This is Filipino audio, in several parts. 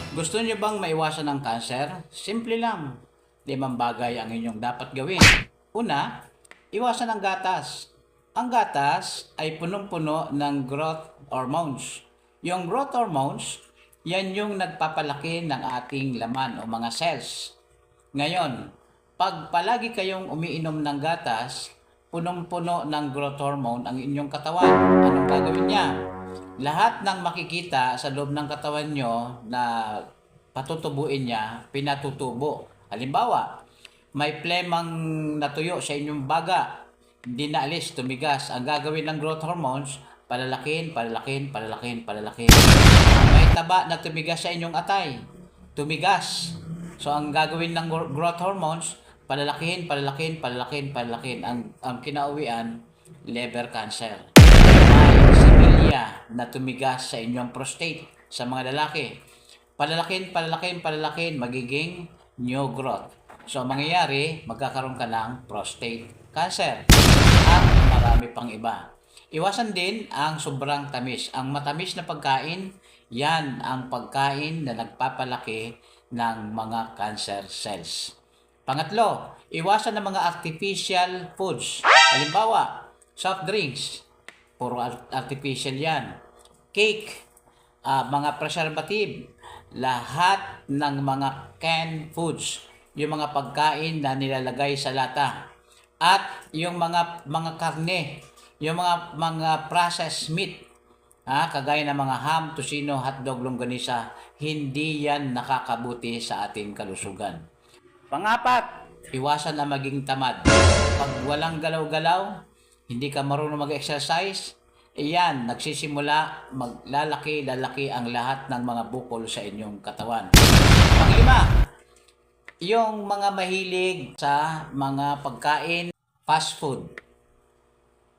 Gusto niyo bang maiwasan ang cancer? Simple lang. 5 bagay ang inyong dapat gawin. Una, iwasan ang gatas. Ang gatas ay punong-puno ng growth hormones. Yung growth hormones, yan yung nagpapalaki ng ating laman o mga cells. Ngayon, pag palagi kayong umiinom ng gatas, punong-puno ng growth hormone ang inyong katawan. Anong gagawin niya? Lahat ng makikita sa loob ng katawan nyo na patutubuin niya, pinatutubo. Halimbawa, may plemang natuyo sa inyong baga, hindi naalis, tumigas. Ang gagawin ng growth hormones, palalakin, palalakin, palalakin, palalakin. May taba na tumigas sa inyong atay, tumigas. So, ang gagawin ng growth hormones, palalakin, palalakin, palalakin, palalakin. Ang kinauwian, liver cancer. May sibilya na tumigas sa inyong prostate sa mga lalaki. Palalakin, palalakin, palalakin, magiging new growth. So, mangyayari, magkakaroon ka ng prostate cancer. At marami pang iba. Iwasan din ang sobrang tamis. Ang matamis na pagkain, yan ang pagkain na nagpapalaki ng mga cancer cells. Pangatlo, iwasan ng mga artificial foods. Halimbawa, soft drinks, puro artificial yan. Cake, mga preservative, lahat ng mga canned foods, yung mga pagkain na nilalagay sa lata. At yung mga karne, yung mga processed meat, kagaya ng mga ham, tosino, hotdog, longganisa, hindi yan nakakabuti sa ating kalusugan. Pangapat, iwasan na maging tamad. Pag walang galaw-galaw, hindi ka marunong mag-exercise, iyan, nagsisimula, lalaki ang lahat ng mga bukol sa inyong katawan. Panglima, yung mga mahilig sa mga pagkain, fast food.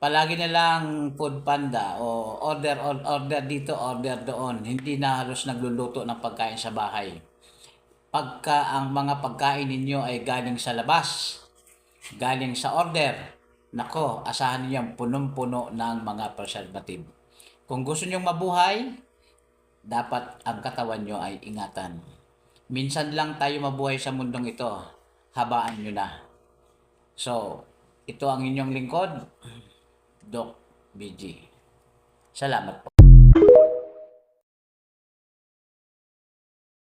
Palagi na lang food panda o order dito, order doon. Hindi na halos nagluluto ng pagkain sa bahay. Pagka ang mga pagkain ninyo ay galing sa labas, galing sa order, nako, asahan niyo punong-puno ng mga preservative. Kung gusto niyo mabuhay, dapat ang katawan nyo ay ingatan. Minsan lang tayo mabuhay sa mundong ito, habaan nyo na. So, ito ang inyong lingkod, Doc BG. Salamat po.